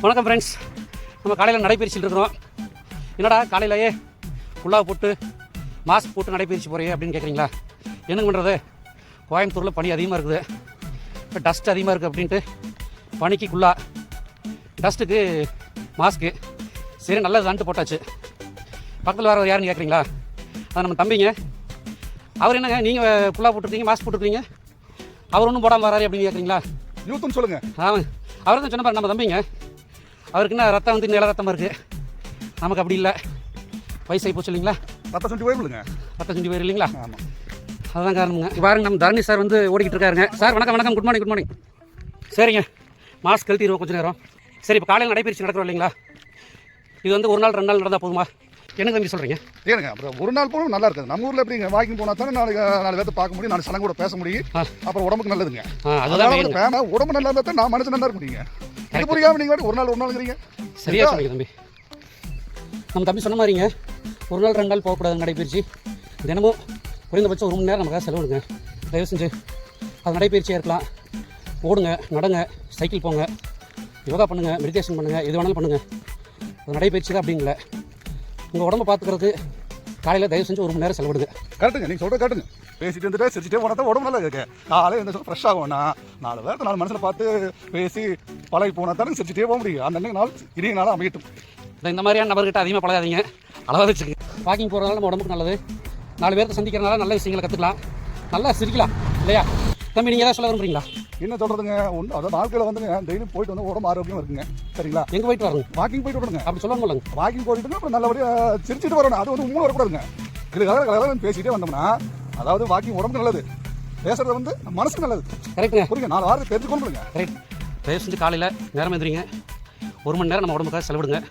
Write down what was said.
வணக்கம் ஃப்ரெண்ட்ஸ். நம்ம காலையில் நடைபயிற்சியில் இருக்கிறோம். என்னடா காலையிலேயே குல்லாவை போட்டு மாஸ்க் போட்டு நடைபயிற்சி போகிறீங்க அப்படின்னு கேட்குறீங்களா? என்னங்க பண்ணுறது, கோயம்புத்தூரில் பனி அதிகமாக இருக்குது, இப்போ டஸ்ட் அதிகமாக இருக்குது அப்படின்ட்டு பனிக்கு குல்லா, டஸ்ட்டுக்கு மாஸ்க்கு, சரி நல்லதுதான்ட்டு போட்டாச்சு. பக்கத்தில் வேறு யாருன்னு கேட்குறீங்களா? அது நம்ம தம்பிங்க. அவர் என்னங்க நீங்கள் குல்லா போட்டுருக்கீங்க, மாஸ்க் போட்டுருக்கீங்க, அவர் ஒன்றும் போடாமல் வராரு அப்படின்னு கேட்குறீங்களா? யூத்துன்னு சொல்லுங்கள். அவர் தான் சொன்ன பாரு, நம்ம தம்பிங்க. அவருக்கு என்ன ரத்தம் வந்து நில ரத்தமாக இருக்குது, நமக்கு அப்படி இல்லை. வயசாகி போச்சு இல்லைங்களா? ரத்தம் சுண்டி போயிருங்க. ரத்தம் சுண்டி போயிரு இல்லைங்களா? ஆமாம், அதுதான் காரணங்க. பாருங்க, நம்ம தரணி சார் வந்து ஓடிக்கிட்டு இருக்காருங்க. சார் வணக்கம். வணக்கம், குட் மார்னிங். Good morning. சரிங்க, மாஸ்க் கழட்டிடுவோம் கொஞ்சம் நேரம். சரி, இப்போ காலையில் நடைபயிற்சி நடக்கிறோம் இல்லைங்களா? இது வந்து ஒரு நாள் 2 நாள் நடந்தால் போதுமா? என்ன தம்பி சொல்கிறீங்க? ஏனுங்க, அப்புறம் ஒரு நாள் போகணும் நல்லா இருக்குது. நம்ம ஊரில் எப்படிங்க வாக்கிங் போனால் தானே நாலு பேர்த்த பார்க்க முடியும், 4 சனங்க கூட பேச முடியும், அப்புறம் உடம்புக்கு நல்லதுங்க. அதுதான் உடம்பு நல்லா இருந்தால் தான் நான் மனுஷன் நல்லா இருக்க முடியுங்க. இது புரியாமல் நீங்கள் ஒரு நாளுங்கிறீங்க. சரியா சொன்னீங்க தம்பி. நம்ம தம்பி சொன்ன மாதிரிங்க, ஒரு நாள் 2 நாள் போகக்கூடாது நடைபயிற்சி. தினமும் குறைந்தபட்சம் 1 மணி நேரம் நமக்காக செலவிடுங்க. தயவு செஞ்சு அது நடைபயிற்சியாக இருக்கலாம். ஓடுங்க, நடங்க, சைக்கிள் போங்க, யோகா பண்ணுங்கள், மெடிடேஷன் பண்ணுங்கள், எது வேணாலும் பண்ணுங்கள். அது நடைபயிற்சி தான் அப்படிங்கள. உங்கள் உடம்பை பார்த்துக்கிறது காலையில் தயவு செஞ்சு 1 மணி நேரம் செலவிடுங்க. கரெக்டுங்க, நீங்கள் சொல்கிற கரெக்டுங்க. பேசிட்டு வந்துட்டு சிரிச்சிட்டே போனால் உடம்பு நல்லா இருக்கு. காலையில் எந்த ஃப்ரெஷ் ஆகும்னா 4 பேர்த்து 4 மனுஷனை பார்த்து பேசி பழகி போனால் தானே சிரிச்சிட்டே போக முடியும். அந்த அன்னைக்கு நாள் இனிய நாளாக அமையட்டும். இந்த மாதிரியான நபர்கிட்ட அதிகமாக பழகாதீங்க, அளவாக வச்சுக்கு. வாக்கிங் போகிறதுனால நம்ம உடம்புக்கு நல்லது. 4 பேர்த்த சந்திக்கிறதுனால நல்ல விஷயங்களை கற்றுக்கலாம், நல்லா சிரிக்கலாம் இல்லையா? தம்பி, நீங்கள் ஏதாவது சொல்ல விரும்புறீங்களா? என்ன சொல்கிறதுங்க, ஒன்று அதாவது வாழ்க்கையில் வந்துங்க டெய்லியும் போயிட்டு வந்து உடம்பு ஆரோக்கியமாக இருக்குங்க. சரிங்களா? எங்கே போயிட்டு வரணும்? வாக்கிங் போயிட்டு விடுங்க. அப்படி சொல்ல முடியலங்க. வாக்கிங் போயிட்டு அப்புறம் நல்லபடியாக சிரிச்சிட்டு வரணும். அது வந்து மூணு வரக்கூடாதுங்க. இதுக்காக பேசிகிட்டே வந்தோம்னா, அதாவது வாக்கிங் உடம்புக்கு நல்லது, பேசுறது வந்து மனசுக்கு நல்லது. கரெக்டுங்க, புரியுங்க. 4 வாரத்தை தெரிஞ்சுக்கொண்டுங்க. கரெக்ட். தயவு செஞ்சு காலையில் நேரம் எந்திரிங்க, 1 மணி நேரம் நம்ம உடம்புக்காக செலவிடுங்க.